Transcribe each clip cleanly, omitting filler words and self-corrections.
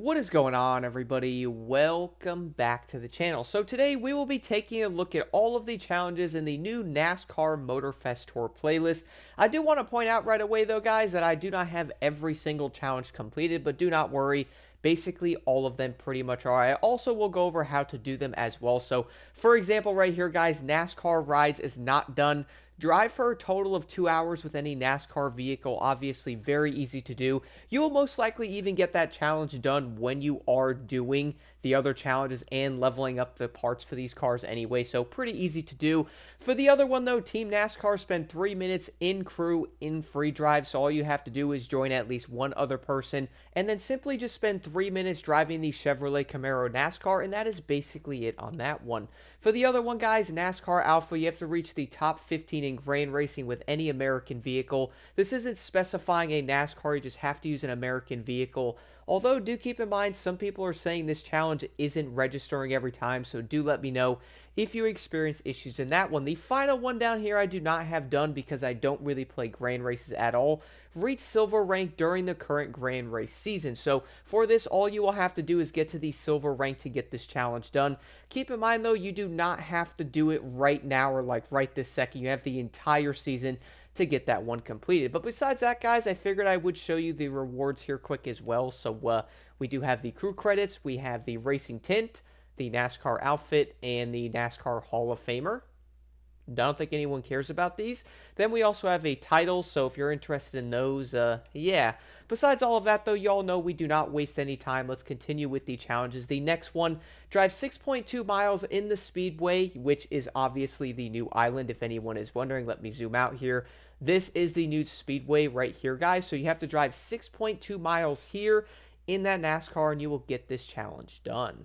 What is going on, everybody? Welcome back to the channel. So today we will be taking a look at all of the challenges in the new NASCAR Motorfest Tour playlist. I do want to point out right away though, guys, that I do not have every single challenge completed, but do not worry. Basically, all of them pretty much are. I also will go over how to do them as well. So, for example, right here, guys, NASCAR Rides is not done. Drive for a total of 2 hours with any NASCAR vehicle. Obviously, very easy to do. You will most likely even get that challenge done when you are doing the other challenges and leveling up the parts for these cars anyway, so pretty easy to do. For the other one though, Team NASCAR spend 3 minutes in crew in free drive, so all you have to do is join at least one other person and then simply just spend 3 minutes driving the Chevrolet Camaro NASCAR, and that is basically it on that one. For the other one, guys, NASCAR Alpha, you have to reach the top 15 in grain racing with any American vehicle. This isn't specifying a NASCAR, you just have to use an American vehicle. Although, do keep in mind, some people are saying this challenge isn't registering every time, so do let me know if you experience issues in that one. The final one down here I do not have done because I don't really play grain races at all. Reach silver rank during the current grain race season. So for this, all you will have to do is get to the silver rank to get this challenge done. Keep in mind though, you do not have to do it right now or like right this second. You have the entire season to get that one completed. But besides that, guys, I figured I would show you the rewards here quick as well. So we do have the crew credits, we have the racing tint, the NASCAR outfit, and the NASCAR Hall of Famer. I don't think anyone cares about these. Then we also have a title, so if you're interested in those, yeah. Besides all of that, though, y'all know we do not waste any time. Let's continue with the challenges. The next one, drive 6.2 miles in the Speedway, which is obviously the new island. If anyone is wondering, let me zoom out here. This is the new Speedway right here, guys. So you have to drive 6.2 miles here in that NASCAR, and you will get this challenge done.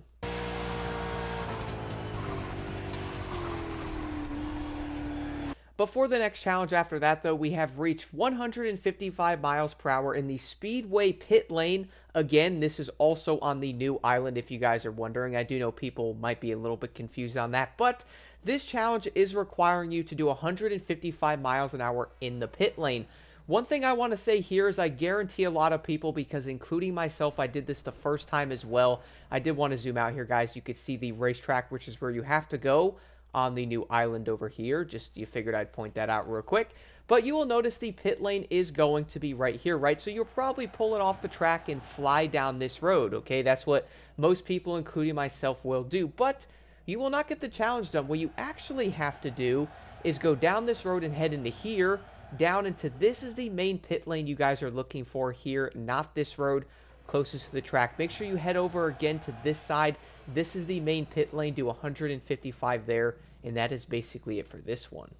Before the next challenge after that, though, we have reached 155 miles per hour in the Speedway pit lane. Again, this is also on the new island, if you guys are wondering. I do know people might be a little bit confused on that, but this challenge is requiring you to do 155 miles an hour in the pit lane. One thing I want to say here is I guarantee a lot of people, because including myself, I did this the first time as well. I did want to zoom out here, guys. You could see the racetrack, which is where you have to go on the new island over here. Just, you figured I'd point that out real quick. But you will notice the pit lane is going to be right here, right? So you'll probably pull it off the track and fly down this road, okay? That's what most people, including myself, will do. But you will not get the challenge done. What you actually have to do is go down this road and head into here, down into this is the main pit lane you guys are looking for here, not this road closest to the track. Make sure you head over again to this side. This is the main pit lane. Do 155 there, and that is basically it for this one.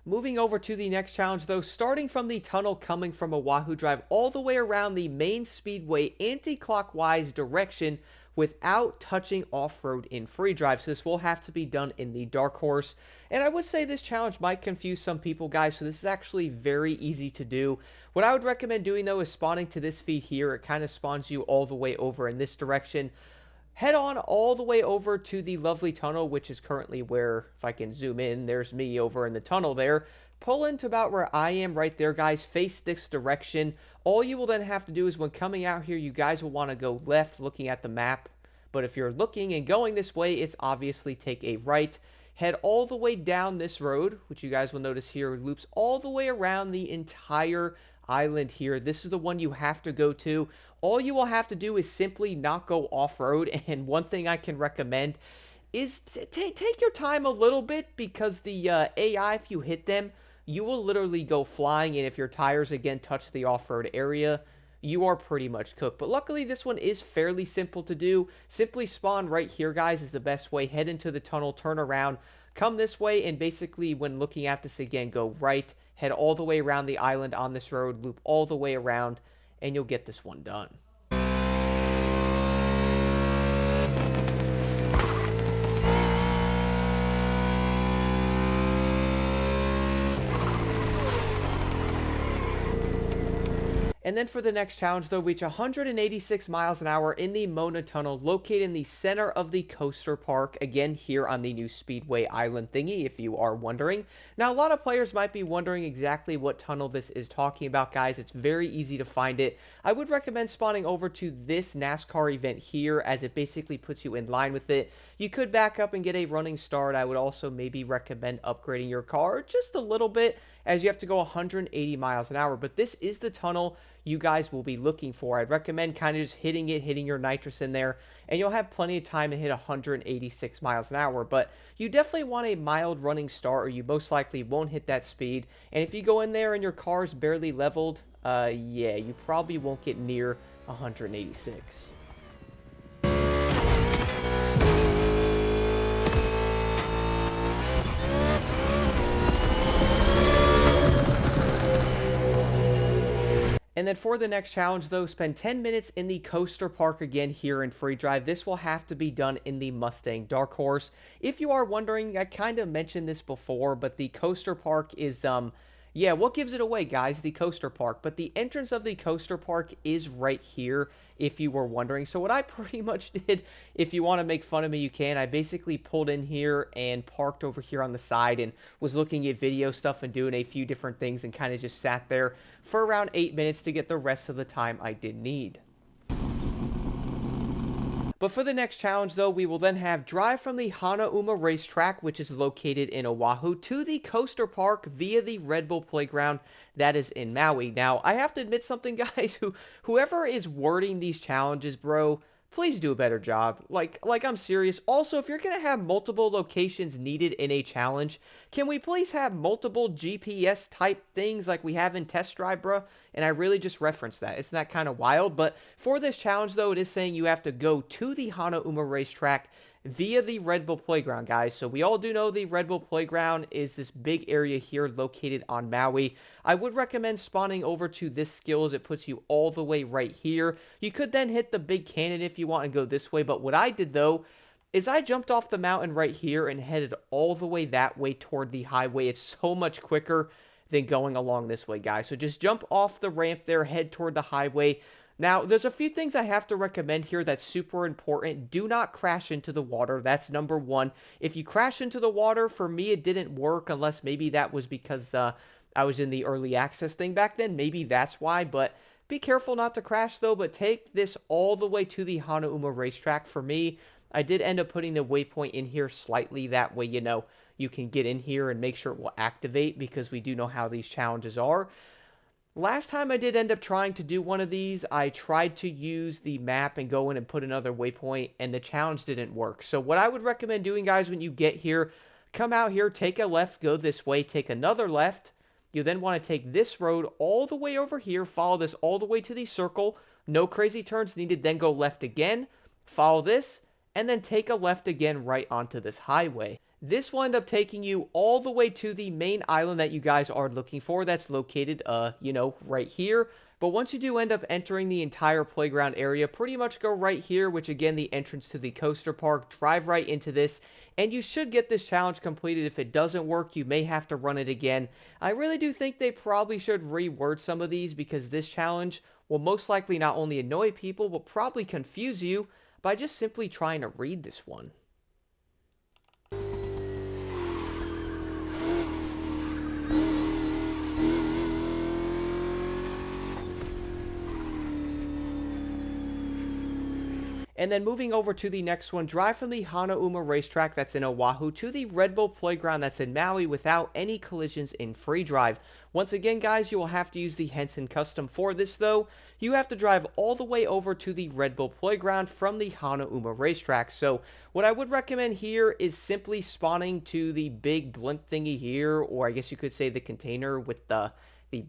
Moving over to the next challenge, though, starting from the tunnel coming from Oahu, drive all the way around the main speedway anti-clockwise direction without touching off-road in free drive. So this will have to be done in the Dark Horse. And I would say this challenge might confuse some people, guys, so this is actually very easy to do. What I would recommend doing, though, is spawning to this feed here. It kind of spawns you all the way over in this direction. Head on all the way over to the lovely tunnel, which is currently where, if I can zoom in, there's me over in the tunnel there. Pull into about where I am right there, guys. Face this direction. All you will then have to do is when coming out here, you guys will want to go left looking at the map. But if you're looking and going this way, it's obviously take a right. Head all the way down this road, which you guys will notice here loops all the way around the entire island here. This is the one you have to go to. All you will have to do is simply not go off-road, and one thing I can recommend is take your time a little bit, because the AI, if you hit them, you will literally go flying, and if your tires again touch the off-road area, you are pretty much cooked. But luckily, this one is fairly simple to do. Simply spawn right here, guys, is the best way. Head into the tunnel, turn around, come this way, and basically when looking at this again, go right, head all the way around the island on this road, loop all the way around, and you'll get this one done. And then for the next challenge, they'll reach 186 miles an hour in the Mona Tunnel, located in the center of the Coaster Park, again here on the new Speedway Island thingy, if you are wondering. Now, a lot of players might be wondering exactly what tunnel this is talking about, guys. It's very easy to find it. I would recommend spawning over to this NASCAR event here, as it basically puts you in line with it. You could back up and get a running start. I would also maybe recommend upgrading your car just a little bit, as you have to go 180 miles an hour. But this is the tunnel you guys will be looking for. I'd recommend kind of just hitting your nitrous in there, and you'll have plenty of time to hit 186 miles an hour. But you definitely want a mild running start, or you most likely won't hit that speed. And if you go in there and your car's barely leveled, yeah, you probably won't get near 186. And then for the next challenge, though, spend 10 minutes in the Coaster Park again here in Free Drive. This will have to be done in the Mustang Dark Horse. If you are wondering, I kind of mentioned this before, but the Coaster Park is, yeah, what gives it away, guys? The Coaster Park. But the entrance of the Coaster Park is right here, if you were wondering. So what I pretty much did, if you want to make fun of me, you can. I basically pulled in here and parked over here on the side and was looking at video stuff and doing a few different things, and kind of just sat there for around 8 minutes to get the rest of the time I did need. But for the next challenge, though, we will then have drive from the Kaho'olawe racetrack, which is located in Oahu, to the Coaster Park via the Red Bull Playground that is in Maui. Now, I have to admit something, guys. Whoever is wording these challenges, bro, please do a better job. Like I'm serious. Also, if you're going to have multiple locations needed in a challenge, can we please have multiple GPS type things like we have in Test Drive, bro? And I really just referenced that. Isn't that kind of wild? But for this challenge, though, it is saying you have to go to the Kaho'olawe racetrack via the Red Bull Playground, guys. So we all do know the Red Bull Playground is this big area here located on Maui. I would recommend spawning over to this skill, as it puts you all the way right here. You could then hit the big cannon if you want and go this way. But what I did, though, is I jumped off the mountain right here and headed all the way that way toward the highway. It's so much quicker than going along this way, guys. So just jump off the ramp there, head toward the highway. Now, there's a few things I have to recommend here that's super important. Do not crash into the water. That's number one. If you crash into the water, for me, it didn't work, unless maybe that was because I was in the early access thing back then. Maybe that's why, but be careful not to crash, though. But take this all the way to the Kaho'olawe racetrack. For me, I did end up putting the waypoint in here slightly. That way, you know, you can get in here and make sure it will activate, because we do know how these challenges are. Last time I did end up trying to do one of these, I tried to use the map and go in and put another waypoint, and the challenge didn't work. So what I would recommend doing, guys, when you get here, come out here, take a left, go this way, take another left. You then want to take this road all the way over here, follow this all the way to the circle, no crazy turns needed, then go left again, follow this, and then take a left again right onto this highway. This will end up taking you all the way to the main island that you guys are looking for. That's located, you know, right here. But once you do end up entering the entire playground area, pretty much go right here, which again, the entrance to the coaster park, drive right into this, and you should get this challenge completed. If it doesn't work, you may have to run it again. I really do think they probably should reword some of these, because this challenge will most likely not only annoy people, but probably confuse you by just simply trying to read this one. And then moving over to the next one, drive from the Kaho'olawe racetrack that's in Oahu to the Red Bull Playground that's in Maui without any collisions in free drive. Once again, guys, you will have to use the Henson Custom for this, though. You have to drive all the way over to the Red Bull Playground from the Kaho'olawe racetrack. So what I would recommend here is simply spawning to the big blimp thingy here, or I guess you could say the container with the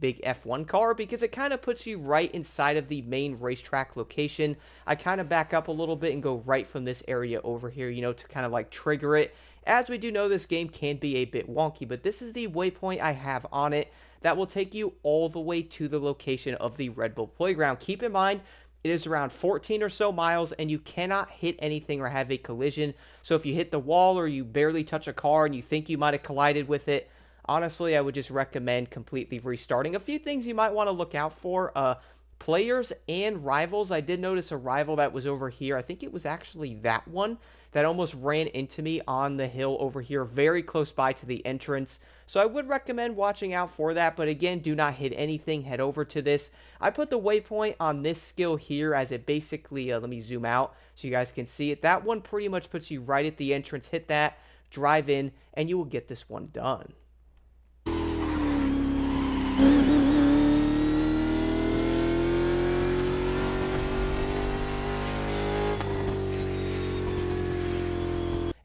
big F1 car, because it kind of puts you right inside of the main racetrack location. I kind of back up a little bit and go right from this area over here, you know, to kind of like trigger it. As we do know, this game can be a bit wonky, but this is the waypoint I have on it that will take you all the way to the location of the Red Bull Playground. Keep in mind, it is around 14 or so miles, and you cannot hit anything or have a collision. So if you hit the wall or you barely touch a car and you think you might have collided with it, honestly, I would just recommend completely restarting. A few things you might want to look out for. Players and rivals, I did notice a rival that was over here. I think it was actually that one that almost ran into me on the hill over here, very close by to the entrance. So I would recommend watching out for that, but again, do not hit anything. Head over to this. I put the waypoint on this skill here as it basically, let me zoom out so you guys can see it. That one pretty much puts you right at the entrance. Hit that, drive in, and you will get this one done.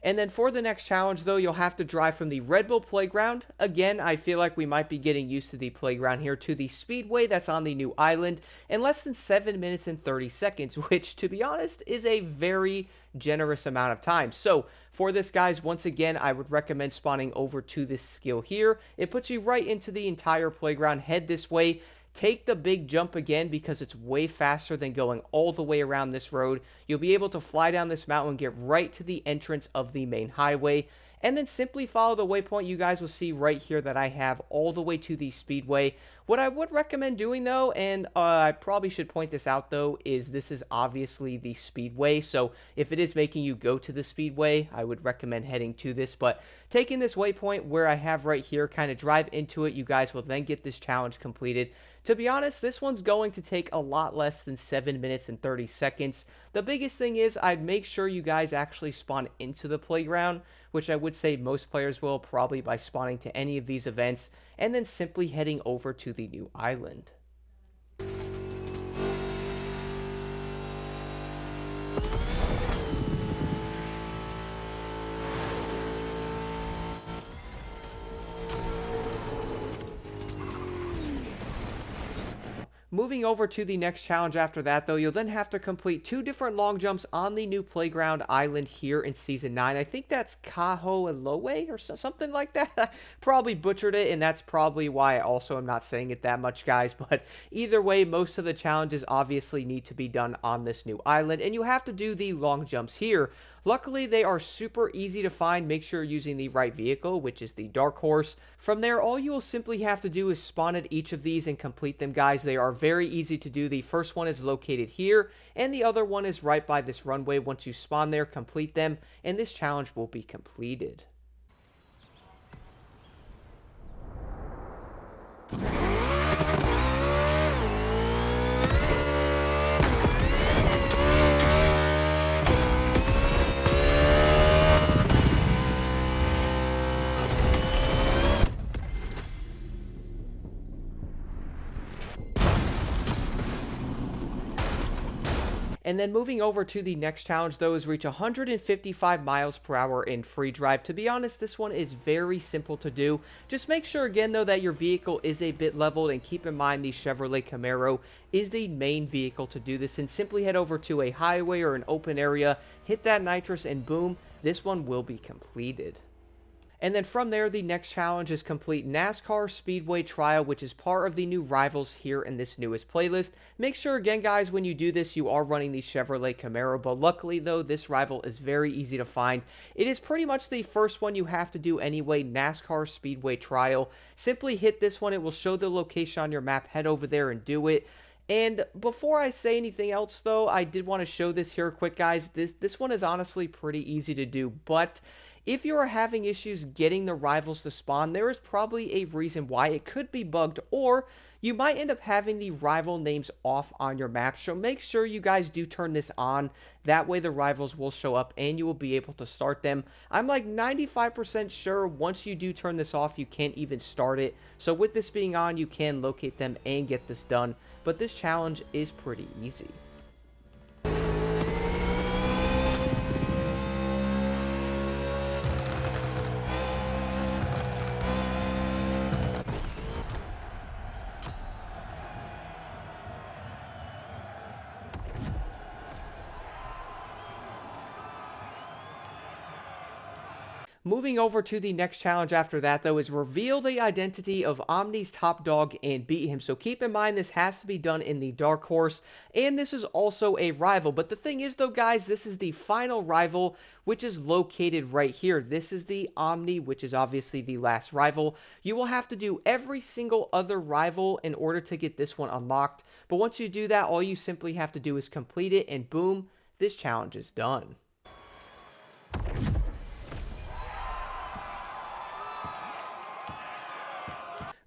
And then for the next challenge, though, you'll have to drive from the Red Bull playground. Again, I feel like we might be getting used to the playground here to the speedway that's on the new island in less than 7 minutes and 30 seconds, which, to be honest, is a very generous amount of time. So for this, guys, once again, I would recommend spawning over to this skill here. It puts you right into the entire playground. Head this way. Take the big jump again because it's way faster than going all the way around this road. You'll be able to fly down this mountain and get right to the entrance of the main highway. And then simply follow the waypoint. You guys will see right here that I have all the way to the speedway. What I would recommend doing, though, and I probably should point this out, though, is this is obviously the speedway. So if it is making you go to the speedway, I would recommend heading to this. But taking this waypoint where I have right here, kind of drive into it, you guys will then get this challenge completed. To be honest, this one's going to take a lot less than 7 minutes and 30 seconds. The biggest thing is I'd make sure you guys actually spawn into the playground, which I would say most players will, probably by spawning to any of these events, and then simply heading over to the new island. Moving over to the next challenge after that, though, you'll then have to complete 2 different long jumps on the new playground island here in Season 9. I think that's Kaho'olawe or something like that. Probably butchered it, and that's probably why I also am not saying it that much, guys. But either way, most of the challenges obviously need to be done on this new island, and you have to do the long jumps here. Luckily, they are super easy to find. Make sure you're using the right vehicle, which is the Dark Horse. From there, all you will simply have to do is spawn at each of these and complete them, guys. They are very easy to do. The first one is located here, and the other one is right by this runway. Once you spawn there, complete them, and this challenge will be completed. And then moving over to the next challenge, though, is reach 155 miles per hour in free drive. To be honest, this one is very simple to do. Just make sure, again, though, that your vehicle is a bit leveled, and keep in mind the Chevrolet Camaro is the main vehicle to do this. And simply head over to a highway or an open area, hit that nitrous, and boom, this one will be completed. And then from there, the next challenge is complete NASCAR Speedway Trial, which is part of the new Rivals here in this newest playlist. Make sure, again, guys, when you do this, you are running the Chevrolet Camaro. But luckily, though, this rival is very easy to find. It is pretty much the first one you have to do anyway, NASCAR Speedway Trial. Simply hit this one. It will show the location on your map. Head over there and do it. And before I say anything else, though, I did want to show this here quick, guys. This one is honestly pretty easy to do, but if you are having issues getting the rivals to spawn, there is probably a reason why. It could be bugged, or you might end up having the rival names off on your map. So make sure you guys do turn this on. That way the rivals will show up and you will be able to start them. I'm like 95% sure once you do turn this off, you can't even start it. So with this being on, you can locate them and get this done. But this challenge is pretty easy. Moving over to the next challenge after that, though, is reveal the identity of Omni's top dog and beat him. So keep in mind this has to be done in the Dark Horse, and this is also a rival. But the thing is, though, guys, this is the final rival, which is located right here. This is the Omni, which is obviously the last rival. You will have to do every single other rival in order to get this one unlocked. But once you do that, all you simply have to do is complete it, and boom, this challenge is done.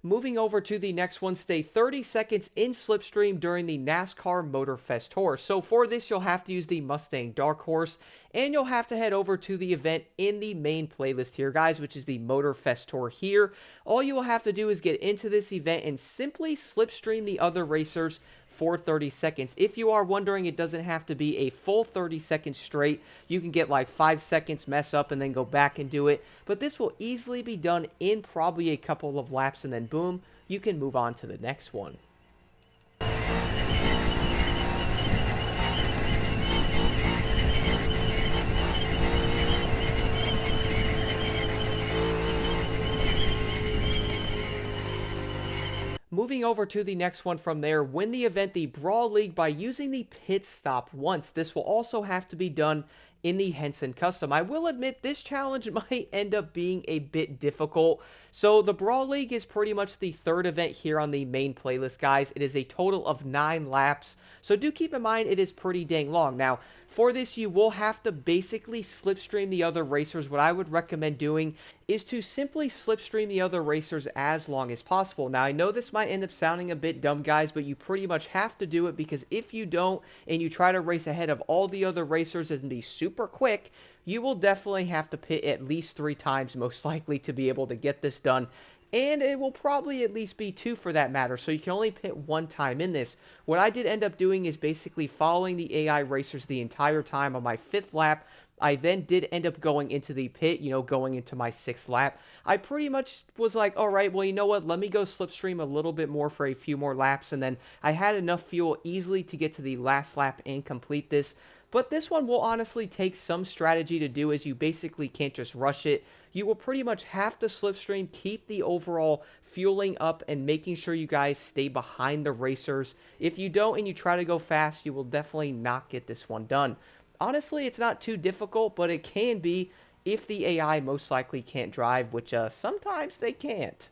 Moving over to the next one, stay 30 seconds in Slipstream during the NASCAR Motorfest Tour. So for this, you'll have to use the Mustang Dark Horse, and you'll have to head over to the event in the main playlist here, guys, which is the Motorfest Tour here. All you will have to do is get into this event and simply Slipstream the other racers for 30 seconds. If you are wondering, it doesn't have to be a full 30 seconds straight. You can get like 5 seconds, mess up, and then go back and do it. But this will easily be done in probably a couple of laps, and then boom, you can move on to the next one. Moving over to the next one from there, win the event, the Brawl League, by using the pit stop once. This will also have to be done in the Henson Custom. I will admit this challenge might end up being a bit difficult. So the Brawl League is pretty much the third event here on the main playlist, guys. It is a total of 9 laps. So do keep in mind it is pretty dang long. Now, for this, you will have to basically slipstream the other racers. What I would recommend doing is to simply slipstream the other racers as long as possible. Now, I know this might end up sounding a bit dumb, guys, but you pretty much have to do it, because if you don't and you try to race ahead of all the other racers and be super quick, you will definitely have to pit at least 3 times, most likely, to be able to get this done. And it will probably at least be 2 for that matter, so you can only pit 1 time in this. What I did end up doing is basically following the AI racers the entire time. On my 5th lap, I then did end up going into the pit, going into my 6th lap. I pretty much was like, all right, well, you know what? Let me go slipstream a little bit more for a few more laps, and then I had enough fuel easily to get to the last lap and complete this. But this one will honestly take some strategy to do, as you basically can't just rush it. You will pretty much have to slipstream, keep the overall fueling up, and making sure you guys stay behind the racers. If you don't and you try to go fast, you will definitely not get this one done. Honestly, it's not too difficult, but it can be if the AI most likely can't drive, which sometimes they can't.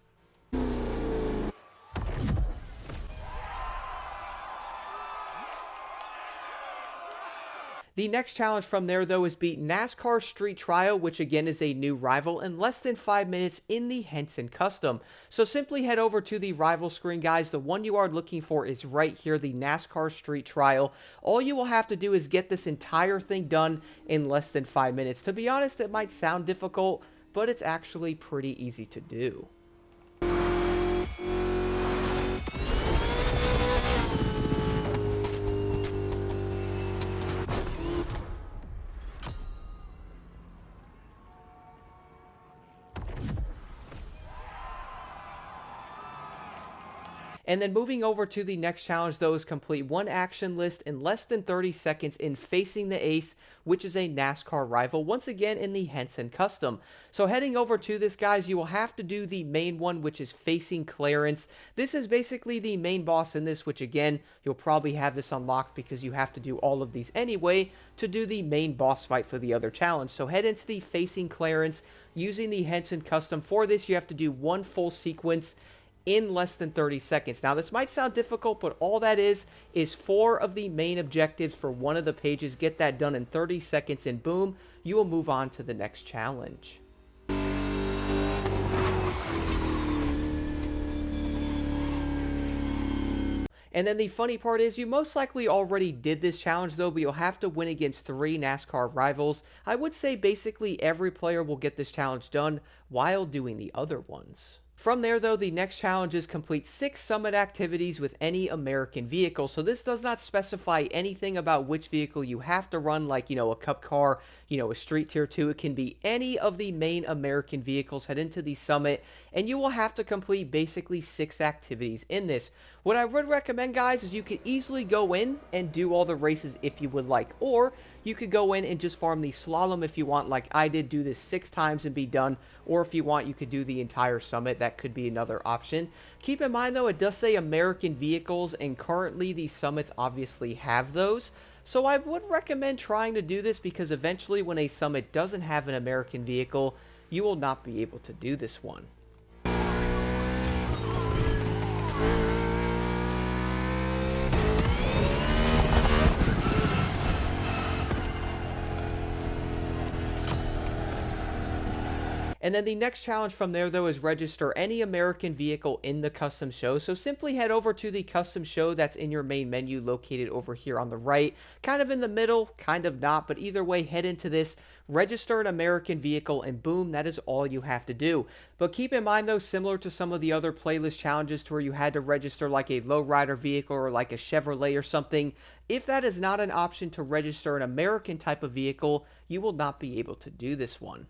The next challenge from there, though, is beat NASCAR Street Trial, which again is a new rival, in less than 5 minutes in the Henson Custom. So simply head over to the rival screen, guys. The one you are looking for is right here, the NASCAR Street Trial. All you will have to do is get this entire thing done in less than 5 minutes. To be honest, it might sound difficult, but it's actually pretty easy to do. And then moving over to the next challenge, though, is complete 1 action list in less than 30 seconds in Facing the Ace, which is a NASCAR rival, once again in the Henson Custom. So heading over to this, guys, you will have to do the main one, which is Facing Clarence. This is basically the main boss in this, which again, you'll probably have this unlocked because you have to do all of these anyway to do the main boss fight for the other challenge. So head into the Facing Clarence using the Henson Custom. For this, you have to do 1 full sequence in less than 30 seconds. Now, this might sound difficult, but all that is 4 of the main objectives for one of the pages. Get that done in 30 seconds, and boom, you will move on to the next challenge. And then the funny part is you most likely already did this challenge, though, but you'll have to win against 3 NASCAR rivals. I would say basically every player will get this challenge done while doing the other ones. From there, though, the next challenge is complete 6 summit activities with any American vehicle. So this does not specify anything about which vehicle you have to run, like, a cup car, a street tier 2. It can be any of the main American vehicles. Head into the summit, and you will have to complete basically 6 activities in this. What I would recommend, guys, is you could easily go in and do all the races if you would like, or you could go in and just farm the slalom if you want, like I did, do this 6 times and be done. Or if you want, you could do the entire summit. That could be another option. Keep in mind though, it does say American vehicles, and currently these summits obviously have those. So I would recommend trying to do this, because eventually when a summit doesn't have an American vehicle, you will not be able to do this one. And then the next challenge from there, though, is register any American vehicle in the custom show. So simply head over to the custom show that's in your main menu, located over here on the right, kind of in the middle, kind of not, but either way, head into this, register an American vehicle, and boom, that is all you have to do. But keep in mind, though, similar to some of the other playlist challenges to where you had to register like a lowrider vehicle or like a Chevrolet or something, if that is not an option to register an American type of vehicle, you will not be able to do this one.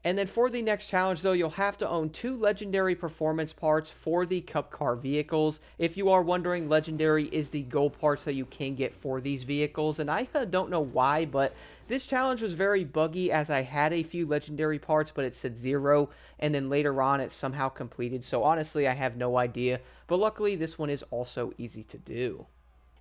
And then for the next challenge, though, you'll have to own 2 legendary performance parts for the Cup Car vehicles. If you are wondering, legendary is the gold parts that you can get for these vehicles. And I don't know why, but this challenge was very buggy, as I had a few legendary parts, but it said 0. And then later on, it somehow completed. So honestly, I have no idea. But luckily, this one is also easy to do.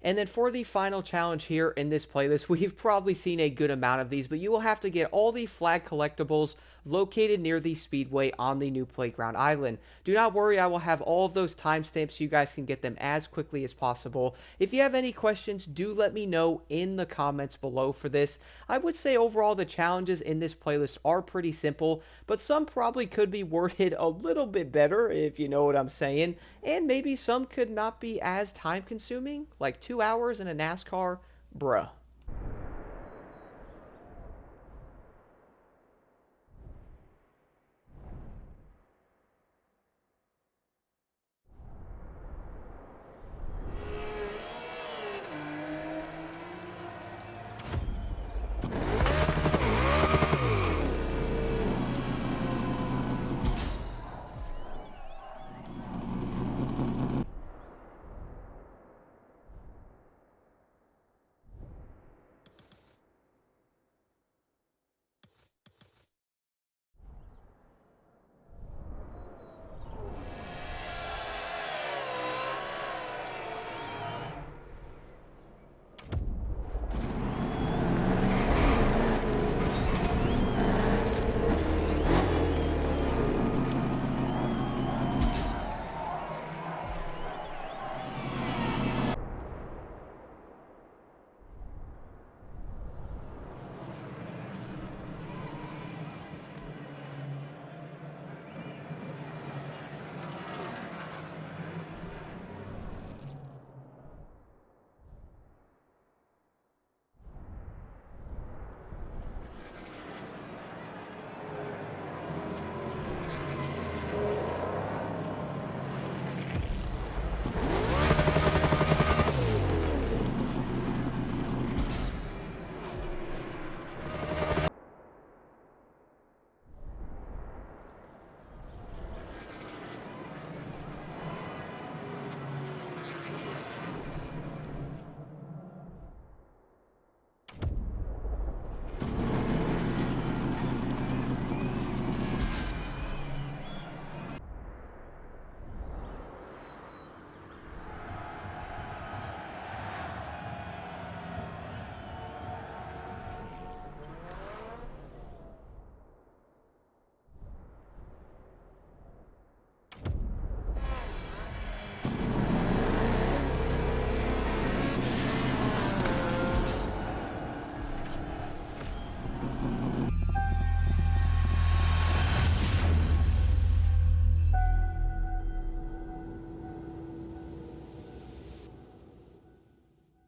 And then for the final challenge here in this playlist, we've probably seen a good amount of these, but you will have to get all the flag collectibles located near the speedway on the new playground island. Do not worry, I will have all of those timestamps so you guys can get them as quickly as possible. If you have any questions, do let me know in the comments below for this. I would say overall the challenges in this playlist are pretty simple, but some probably could be worded a little bit better, if you know what I'm saying, and maybe some could not be as time consuming, like 2 hours in a NASCAR, bruh.